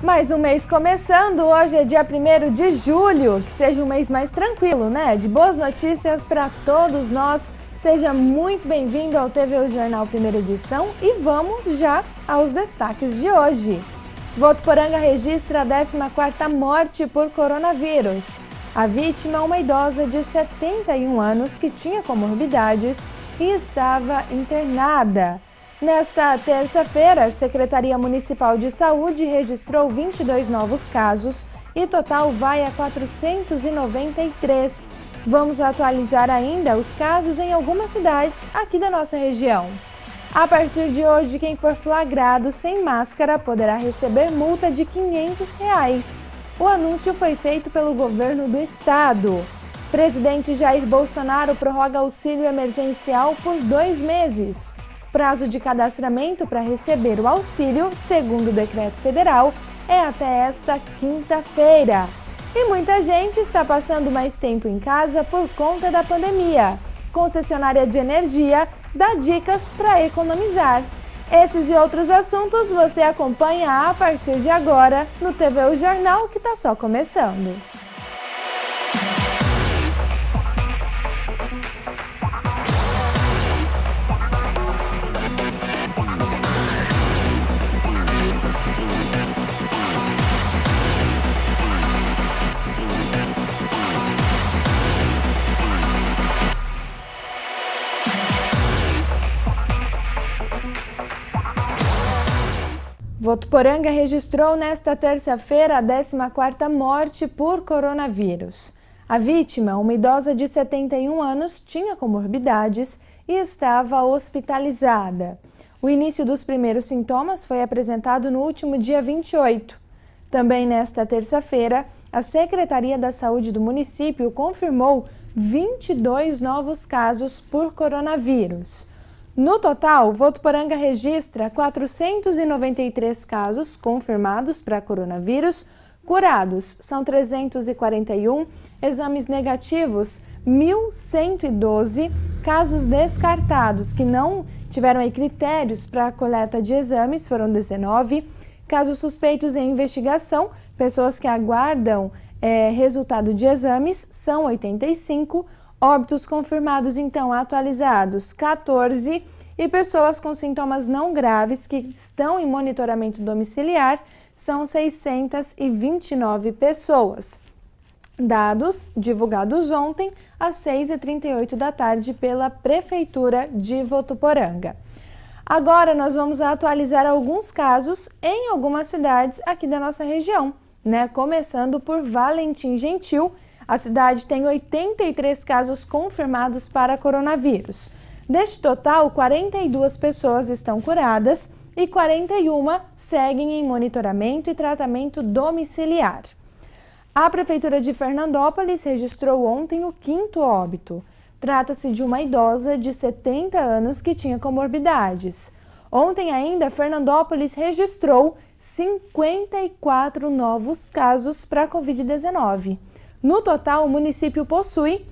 Mais um mês começando, hoje é dia 1º de julho, que seja um mês mais tranquilo, né? De boas notícias para todos nós. Seja muito bem-vindo ao TVU Jornal Primeira Edição e vamos já aos destaques de hoje. Votuporanga registra a 14ª morte por coronavírus. A vítima é uma idosa de 71 anos que tinha comorbidades e estava internada. Nesta terça-feira, a Secretaria Municipal de Saúde registrou 22 novos casos e total vai a 493. Vamos atualizar ainda os casos em algumas cidades aqui da nossa região. A partir de hoje, quem for flagrado sem máscara poderá receber multa de R$ 500. O anúncio foi feito pelo governo do estado. Presidente Jair Bolsonaro prorroga auxílio emergencial por 2 meses. Prazo de cadastramento para receber o auxílio, segundo o decreto federal, é até esta quinta-feira. E muita gente está passando mais tempo em casa por conta da pandemia. Concessionária de energia dá dicas para economizar. Esses e outros assuntos você acompanha a partir de agora no TVU Jornal, que está só começando. Votuporanga registrou nesta terça-feira a 14ª morte por coronavírus. A vítima, uma idosa de 71 anos, tinha comorbidades e estava hospitalizada. O início dos primeiros sintomas foi apresentado no último dia 28. Também nesta terça-feira, a Secretaria da Saúde do município confirmou 22 novos casos por coronavírus. No total, Votuporanga registra 493 casos confirmados para coronavírus, curados são 341, exames negativos 1.112, casos descartados que não tiveram critérios para a coleta de exames foram 19, casos suspeitos em investigação, pessoas que aguardam resultado de exames são 85, óbitos confirmados, então, atualizados, 14, e pessoas com sintomas não graves que estão em monitoramento domiciliar são 629 pessoas. Dados divulgados ontem às 6h38 da tarde pela Prefeitura de Votuporanga. Agora nós vamos atualizar alguns casos em algumas cidades aqui da nossa região, né? Começando por Valentim Gentil. A cidade tem 83 casos confirmados para coronavírus. Deste total, 42 pessoas estão curadas e 41 seguem em monitoramento e tratamento domiciliar. A Prefeitura de Fernandópolis registrou ontem o 5º óbito. Trata-se de uma idosa de 70 anos que tinha comorbidades. Ontem ainda, Fernandópolis registrou 54 novos casos para a Covid-19. No total, o município possui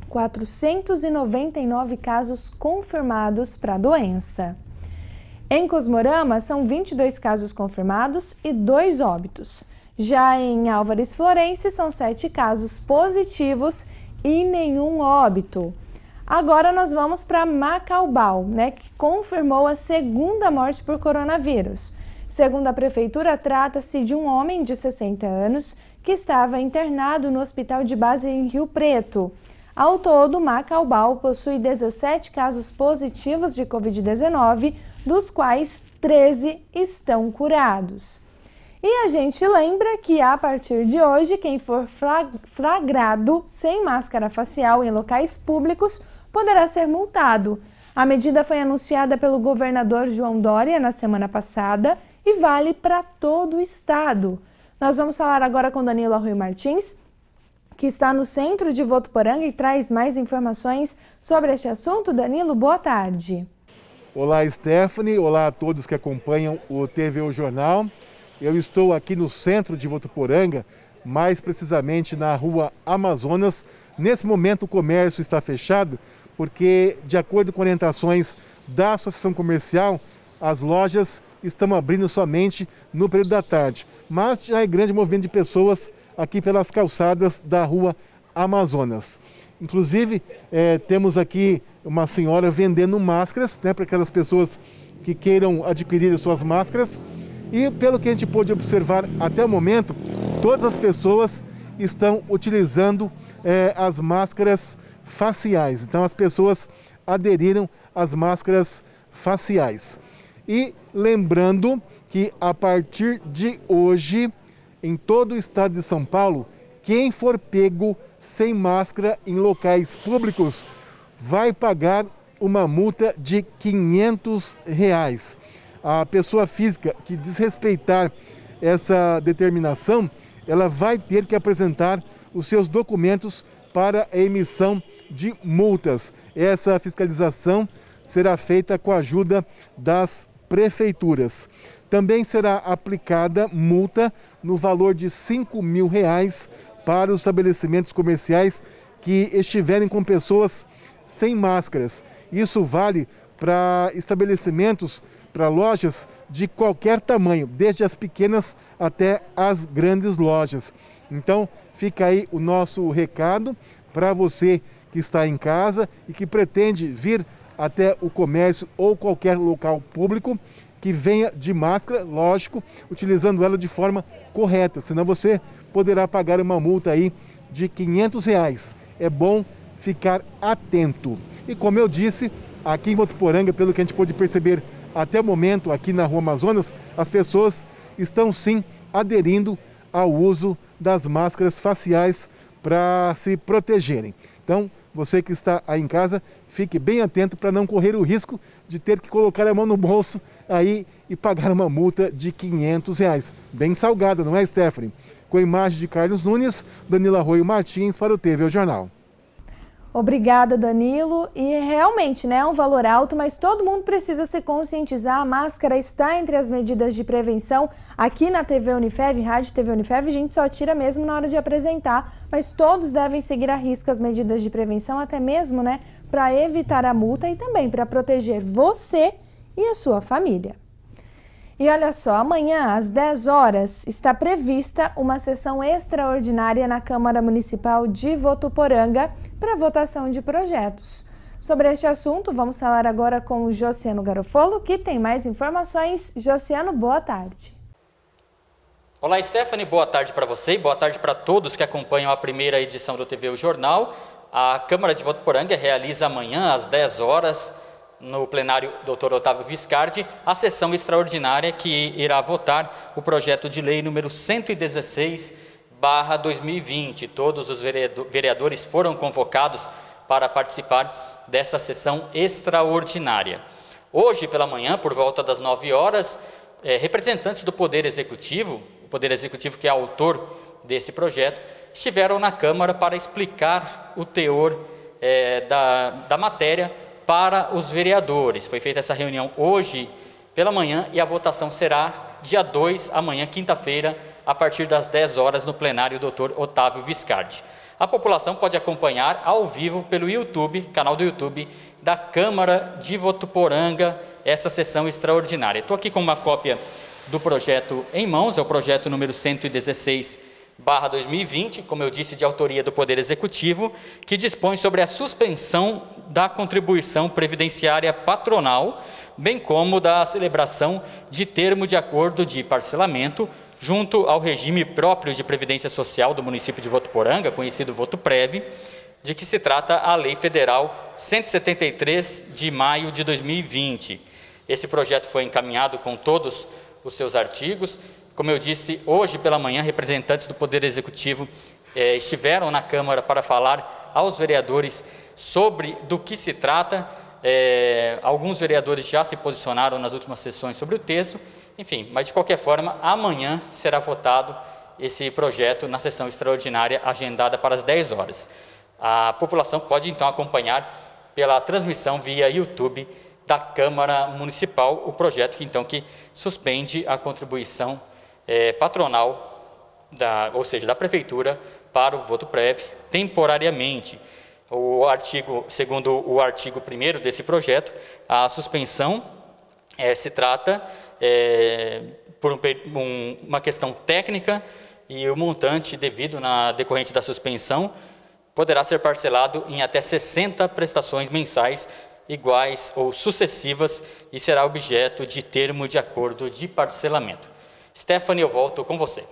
499 casos confirmados para a doença. Em Cosmorama, são 22 casos confirmados e 2 óbitos. Já em Álvares Florense, são 7 casos positivos e nenhum óbito. Agora nós vamos para Macaubal, né, que confirmou a 2ª morte por coronavírus. Segundo a Prefeitura, trata-se de um homem de 60 anos que estava internado no hospital de base em Rio Preto. Ao todo, Macaubal possui 17 casos positivos de Covid-19, dos quais 13 estão curados. E a gente lembra que, a partir de hoje, quem for flagrado sem máscara facial em locais públicos poderá ser multado. A medida foi anunciada pelo governador João Dória na semana passada e vale para todo o estado. Nós vamos falar agora com Danilo Arroio Martins, que está no centro de Votuporanga e traz mais informações sobre este assunto. Danilo, boa tarde. Olá, Stephanie. Olá a todos que acompanham o TVU Jornal. Eu estou aqui no centro de Votuporanga, mais precisamente na rua Amazonas. Nesse momento o comércio está fechado porque, de acordo com orientações da Associação Comercial, as lojas estão abrindo somente no período da tarde. Mas já é grande movimento de pessoas aqui pelas calçadas da Rua Amazonas. Inclusive, temos aqui uma senhora vendendo máscaras, né, para aquelas pessoas que queiram adquirir suas máscaras. E pelo que a gente pôde observar até o momento, todas as pessoas estão utilizando as máscaras faciais. Então as pessoas aderiram às máscaras faciais. E lembrando que a partir de hoje, em todo o estado de São Paulo, quem for pego sem máscara em locais públicos vai pagar uma multa de R$ 500. A pessoa física que desrespeitar essa determinação, ela vai ter que apresentar os seus documentos para a emissão de multas. Essa fiscalização será feita com a ajuda das prefeituras. Também será aplicada multa no valor de R$ 5.000 para os estabelecimentos comerciais que estiverem com pessoas sem máscaras. Isso vale para estabelecimentos, para lojas de qualquer tamanho, desde as pequenas até as grandes lojas. Então, fica aí o nosso recado para você que está em casa e que pretende vir até o comércio ou qualquer local público, que venha de máscara, lógico, utilizando ela de forma correta, senão você poderá pagar uma multa aí de R$ 500. É bom ficar atento. E como eu disse, aqui em Votuporanga, pelo que a gente pôde perceber até o momento, aqui na Rua Amazonas, as pessoas estão sim aderindo ao uso das máscaras faciais para se protegerem. Então, você que está aí em casa, fique bem atento para não correr o risco de ter que colocar a mão no bolso aí e pagar uma multa de R$ 500. Bem salgada, não é, Stephanie? Com a imagem de Carlos Nunes, Danilo Arroio Martins para o TV Jornal. Obrigada, Danilo. E realmente, né, é um valor alto, mas todo mundo precisa se conscientizar. A máscara está entre as medidas de prevenção. Aqui na TV Unifev, Rádio TV Unifev, a gente só tira mesmo na hora de apresentar, mas todos devem seguir à risca as medidas de prevenção, até mesmo, né, para evitar a multa e também para proteger você e a sua família. E olha só, amanhã às 10 horas está prevista uma sessão extraordinária na Câmara Municipal de Votuporanga para votação de projetos. Sobre este assunto, vamos falar agora com o Josiano Garofolo, que tem mais informações. Josiano, boa tarde. Olá, Stephanie, boa tarde para você e boa tarde para todos que acompanham a primeira edição do TV O Jornal. A Câmara de Votuporanga realiza amanhã às 10 horas, no plenário Dr. Otávio Viscardi, a sessão extraordinária que irá votar o projeto de lei número 116/2020. Todos os vereadores foram convocados para participar dessa sessão extraordinária. Hoje pela manhã, por volta das 9 horas, representantes do Poder Executivo, o Poder Executivo que é autor desse projeto, estiveram na Câmara para explicar o teor da matéria para os vereadores. Foi feita essa reunião hoje pela manhã e a votação será dia 2, amanhã, quinta-feira, a partir das 10 horas no plenário Dr. Otávio Viscardi. A população pode acompanhar ao vivo pelo YouTube, canal do YouTube da Câmara de Votuporanga, essa sessão extraordinária. Estou aqui com uma cópia do projeto em mãos, é o projeto número 116/2020, como eu disse, de autoria do Poder Executivo, que dispõe sobre a suspensão da contribuição previdenciária patronal, bem como da celebração de termo de acordo de parcelamento junto ao regime próprio de previdência social do município de Votuporanga, conhecido Votuprev, de que se trata a Lei Federal 173 de maio de 2020. Esse projeto foi encaminhado com todos os seus artigos. Como eu disse, hoje pela manhã, representantes do Poder Executivo estiveram na Câmara para falar aos vereadores sobre do que se trata. Alguns vereadores já se posicionaram nas últimas sessões sobre o texto, enfim, mas de qualquer forma, amanhã será votado esse projeto na sessão extraordinária agendada para as 10 horas. A população pode então acompanhar pela transmissão via YouTube da Câmara Municipal o projeto que suspende a contribuição patronal, ou seja, da Prefeitura para o Votuprev temporariamente. Segundo o artigo 1º desse projeto, a suspensão se trata por uma questão técnica, e o montante devido na decorrente da suspensão poderá ser parcelado em até 60 prestações mensais iguais ou sucessivas e será objeto de termo de acordo de parcelamento. Stephanie, eu volto com você.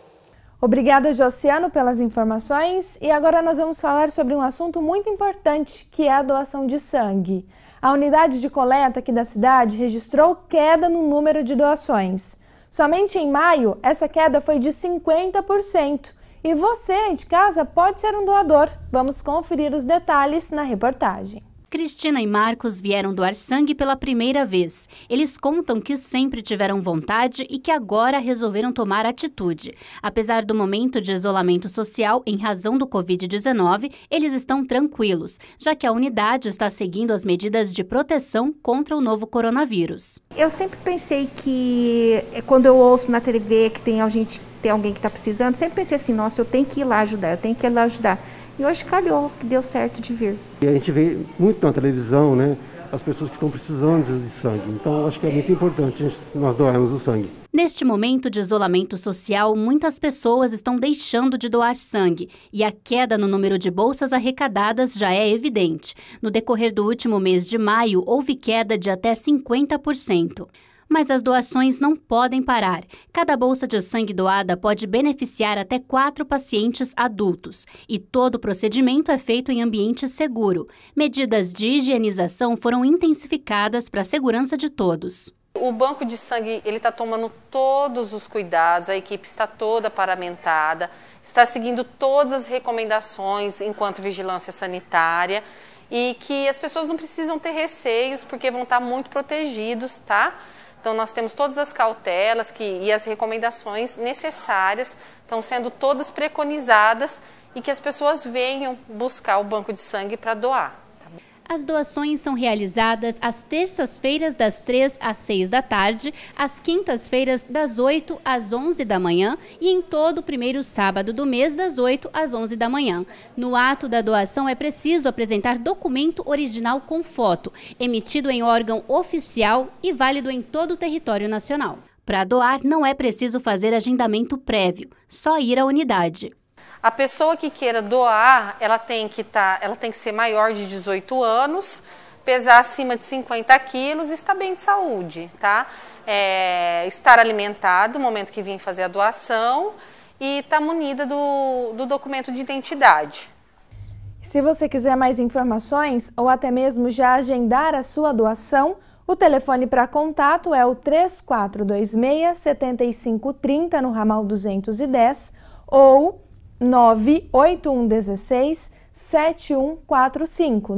Obrigada, Josiano, pelas informações. E agora nós vamos falar sobre um assunto muito importante, que é a doação de sangue. A unidade de coleta aqui da cidade registrou queda no número de doações. Somente em maio, essa queda foi de 50%. E você aí de casa pode ser um doador. Vamos conferir os detalhes na reportagem. Cristina e Marcos vieram doar sangue pela primeira vez. Eles contam que sempre tiveram vontade e que agora resolveram tomar atitude. Apesar do momento de isolamento social em razão do Covid-19, eles estão tranquilos, já que a unidade está seguindo as medidas de proteção contra o novo coronavírus. Eu sempre pensei que, quando eu ouço na TV que tem alguém que está precisando, sempre pensei assim, nossa, eu tenho que ir lá ajudar, E hoje calhou, que deu certo de vir. E a gente vê muito na televisão, né, as pessoas que estão precisando de sangue. Então, acho que é muito importante nós doarmos o sangue. Neste momento de isolamento social, muitas pessoas estão deixando de doar sangue e a queda no número de bolsas arrecadadas já é evidente. No decorrer do último mês de maio, houve queda de até 50%. Mas as doações não podem parar. Cada bolsa de sangue doada pode beneficiar até 4 pacientes adultos. E todo o procedimento é feito em ambiente seguro. Medidas de higienização foram intensificadas para a segurança de todos. O banco de sangue está tomando todos os cuidados, a equipe está toda paramentada, está seguindo todas as recomendações enquanto vigilância sanitária e que as pessoas não precisam ter receios porque vão estar muito protegidos, tá? Então, nós temos todas as cautelas e as recomendações necessárias estão sendo todas preconizadas e que as pessoas venham buscar o banco de sangue para doar. As doações são realizadas às terças-feiras das 3 às 6 da tarde, às quintas-feiras das 8 às 11 da manhã e em todo o primeiro sábado do mês das 8 às 11 da manhã. No ato da doação é preciso apresentar documento original com foto, emitido em órgão oficial e válido em todo o território nacional. Para doar não é preciso fazer agendamento prévio, só ir à unidade. A pessoa que queira doar, ela tem que ser maior de 18 anos, pesar acima de 50 quilos e estar bem de saúde, tá? Estar alimentado no momento que vir fazer a doação e estar munida do documento de identidade. Se você quiser mais informações ou até mesmo já agendar a sua doação, o telefone para contato é o 3426-7530 no ramal 210 ou 98116-7145,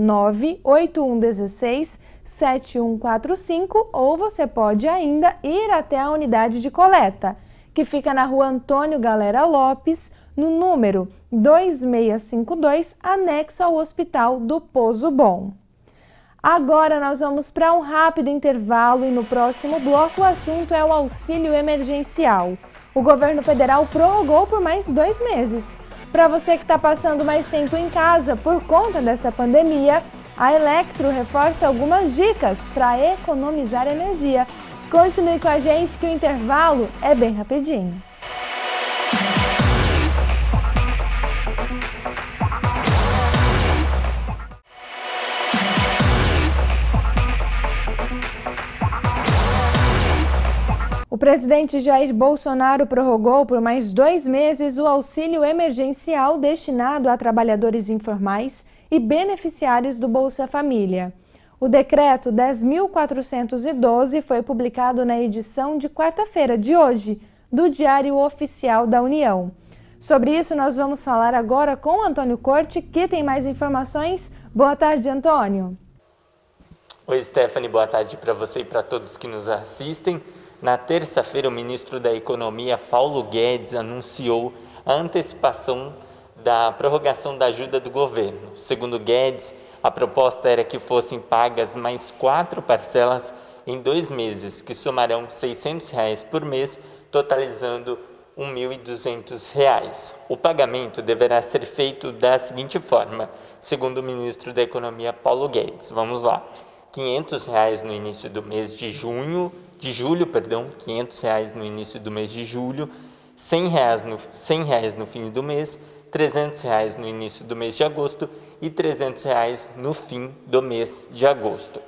98116-7145, ou você pode ainda ir até a unidade de coleta, que fica na rua Antônio Galera Lopes, no número 2652, anexo ao Hospital do Pozo Bom. Agora nós vamos para um rápido intervalo e no próximo bloco o assunto é o auxílio emergencial. O governo federal prorrogou por mais 2 meses. Para você que está passando mais tempo em casa por conta dessa pandemia, a Elektro reforça algumas dicas para economizar energia. Continue com a gente que o intervalo é bem rapidinho. O presidente Jair Bolsonaro prorrogou por mais 2 meses o auxílio emergencial destinado a trabalhadores informais e beneficiários do Bolsa Família. O decreto 10.412 foi publicado na edição de quarta-feira de hoje do Diário Oficial da União. Sobre isso nós vamos falar agora com Antônio Corte, que tem mais informações. Boa tarde, Antônio. Oi, Stephanie, boa tarde para você e para todos que nos assistem. Na terça-feira, o ministro da Economia, Paulo Guedes, anunciou a antecipação da prorrogação da ajuda do governo. Segundo Guedes, a proposta era que fossem pagas mais 4 parcelas em 2 meses, que somarão R$ 600 por mês, totalizando R$ 1.200. O pagamento deverá ser feito da seguinte forma, segundo o ministro da Economia, Paulo Guedes. Vamos lá. R$ 500 no início do mês de julho, R$ 500 no início do mês de julho, R$ 100 no fim do mês, R$ 300 no início do mês de agosto e R$ 300 no fim do mês de agosto.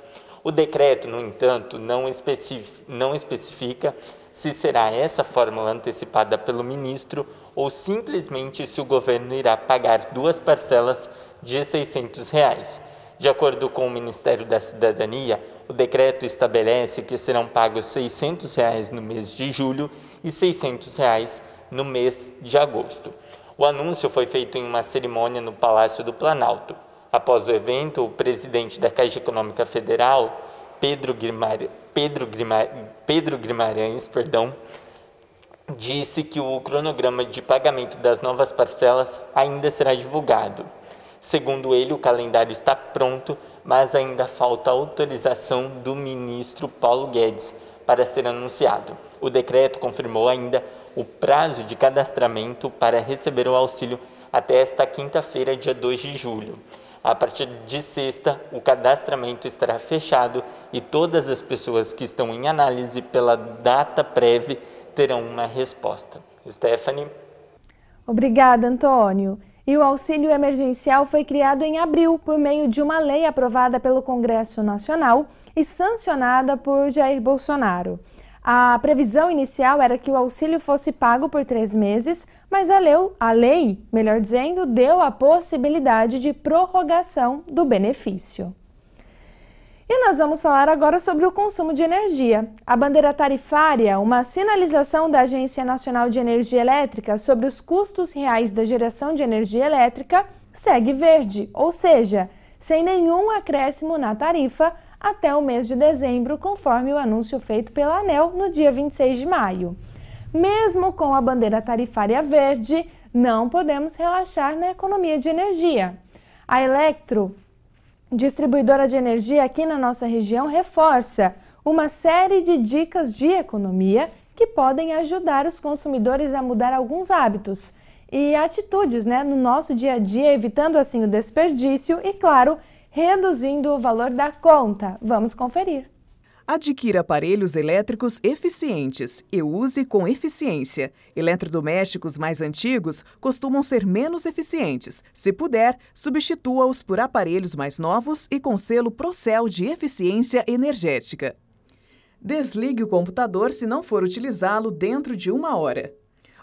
O decreto, no entanto, não especifica se será essa fórmula antecipada pelo ministro ou simplesmente se o governo irá pagar 2 parcelas de R$ 600. De acordo com o Ministério da Cidadania, o decreto estabelece que serão pagos R$ 600 no mês de julho e R$ 600 no mês de agosto. O anúncio foi feito em uma cerimônia no Palácio do Planalto. Após o evento, o presidente da Caixa Econômica Federal, Pedro Guimarães, disse que o cronograma de pagamento das novas parcelas ainda será divulgado. Segundo ele, o calendário está pronto, mas ainda falta autorização do ministro Paulo Guedes para ser anunciado. O decreto confirmou ainda o prazo de cadastramento para receber o auxílio até esta quinta-feira, dia 2 de julho. A partir de sexta, o cadastramento estará fechado e todas as pessoas que estão em análise pela data prévia terão uma resposta. Stephanie. Obrigada, Antônio. E o auxílio emergencial foi criado em abril por meio de uma lei aprovada pelo Congresso Nacional e sancionada por Jair Bolsonaro. A previsão inicial era que o auxílio fosse pago por 3 meses, mas a lei, melhor dizendo, deu a possibilidade de prorrogação do benefício. E nós vamos falar agora sobre o consumo de energia. A bandeira tarifária, uma sinalização da Agência Nacional de Energia Elétrica sobre os custos reais da geração de energia elétrica, segue verde, ou seja, sem nenhum acréscimo na tarifa até o mês de dezembro, conforme o anúncio feito pela ANEEL no dia 26 de maio. Mesmo com a bandeira tarifária verde, não podemos relaxar na economia de energia. A Elektro, distribuidora de energia aqui na nossa região, reforça uma série de dicas de economia que podem ajudar os consumidores a mudar alguns hábitos e atitudes, no nosso dia a dia, evitando assim o desperdício e, claro, reduzindo o valor da conta. Vamos conferir. Adquira aparelhos elétricos eficientes e use com eficiência. Eletrodomésticos mais antigos costumam ser menos eficientes. Se puder, substitua-os por aparelhos mais novos e com selo Procel de eficiência energética. Desligue o computador se não for utilizá-lo dentro de 1 hora.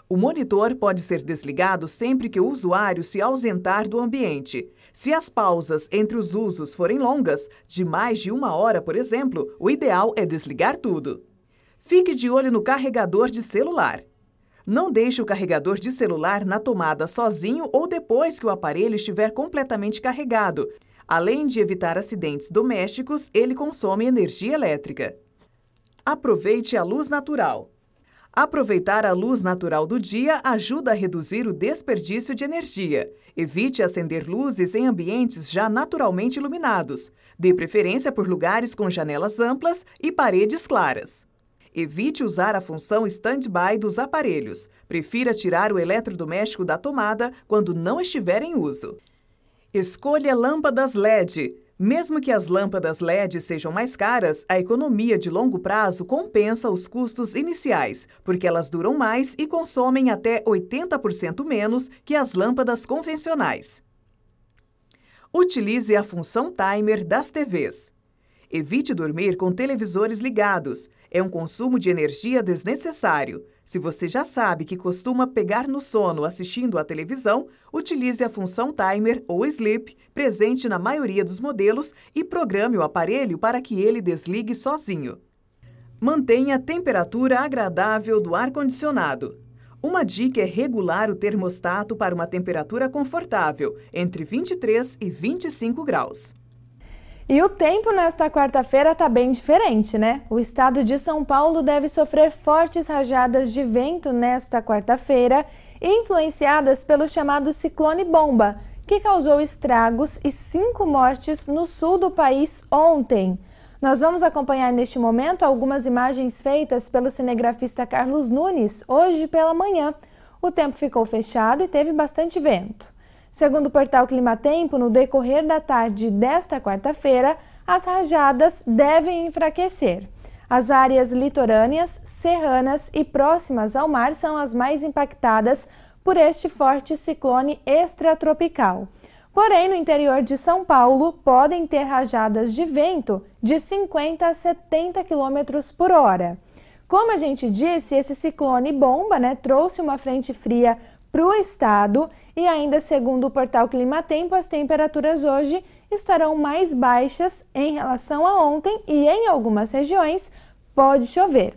O monitor pode ser desligado sempre que o usuário se ausentar do ambiente. Se as pausas entre os usos forem longas, de mais de 1 hora, por exemplo, o ideal é desligar tudo. Fique de olho no carregador de celular. Não deixe o carregador de celular na tomada sozinho ou depois que o aparelho estiver completamente carregado. Além de evitar acidentes domésticos, ele consome energia elétrica. Aproveite a luz natural. Aproveitar a luz natural do dia ajuda a reduzir o desperdício de energia. Evite acender luzes em ambientes já naturalmente iluminados. Dê preferência por lugares com janelas amplas e paredes claras. Evite usar a função stand-by dos aparelhos. Prefira tirar o eletrodoméstico da tomada quando não estiver em uso. Escolha lâmpadas LED. Mesmo que as lâmpadas LED sejam mais caras, a economia de longo prazo compensa os custos iniciais, porque elas duram mais e consomem até 80% menos que as lâmpadas convencionais. Utilize a função timer das TVs. Evite dormir com televisores ligados. É um consumo de energia desnecessário. Se você já sabe que costuma pegar no sono assistindo à televisão, utilize a função timer ou sleep, presente na maioria dos modelos, e programe o aparelho para que ele desligue sozinho. Mantenha a temperatura agradável do ar-condicionado. Uma dica é regular o termostato para uma temperatura confortável, entre 23 e 25 graus. E o tempo nesta quarta-feira está bem diferente, O estado de São Paulo deve sofrer fortes rajadas de vento nesta quarta-feira, influenciadas pelo chamado ciclone bomba, que causou estragos e 5 mortes no sul do país ontem. Nós vamos acompanhar neste momento algumas imagens feitas pelo cinegrafista Carlos Nunes hoje pela manhã. O tempo ficou fechado e teve bastante vento. Segundo o portal Climatempo, no decorrer da tarde desta quarta-feira, as rajadas devem enfraquecer. As áreas litorâneas, serranas e próximas ao mar são as mais impactadas por este forte ciclone extratropical. Porém, no interior de São Paulo, podem ter rajadas de vento de 50 a 70 km por hora. Como a gente disse, esse ciclone bomba, trouxe uma frente fria para o estado e ainda segundo o portal Climatempo, as temperaturas hoje estarão mais baixas em relação a ontem e em algumas regiões pode chover.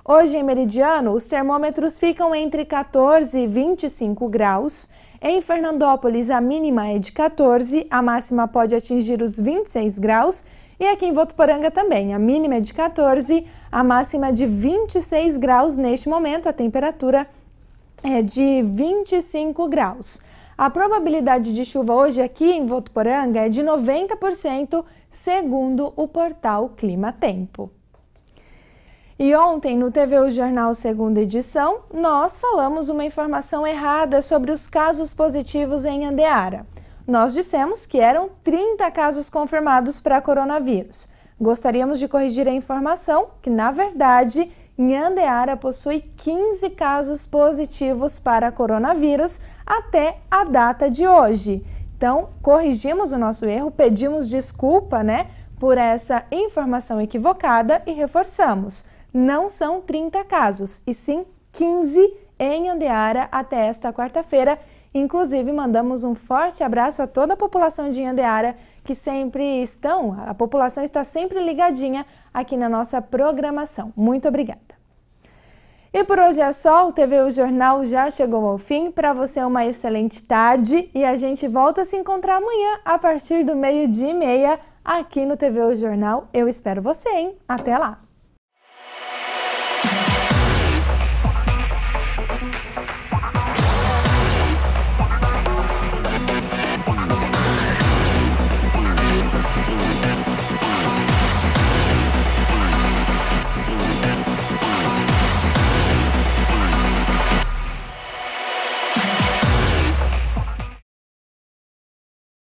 Hoje em Meridiano, os termômetros ficam entre 14 e 25 graus. Em Fernandópolis, a mínima é de 14, a máxima pode atingir os 26 graus. E aqui em Votuporanga também, a mínima é de 14, a máxima de 26 graus. Neste momento, a temperatura é de 25 graus. A probabilidade de chuva hoje aqui em Votuporanga é de 90%, segundo o portal Climatempo. E ontem, no TVU Jornal Segunda Edição, nós falamos uma informação errada sobre os casos positivos em Andeara. Nós dissemos que eram 30 casos confirmados para coronavírus. Gostaríamos de corrigir a informação que, na verdade, em Andeara possui 15 casos positivos para coronavírus até a data de hoje. Então, corrigimos o nosso erro, pedimos desculpa, por essa informação equivocada e reforçamos. Não são 30 casos, e sim 15 em Andeara até esta quarta-feira. Inclusive, mandamos um forte abraço a toda a população de Andeara, que a população está sempre ligadinha aqui na nossa programação. Muito obrigada. E por hoje é só, o TVU Jornal já chegou ao fim. Para você uma excelente tarde e a gente volta a se encontrar amanhã a partir do 12:30 aqui no TVU Jornal. Eu espero você, hein? Até lá!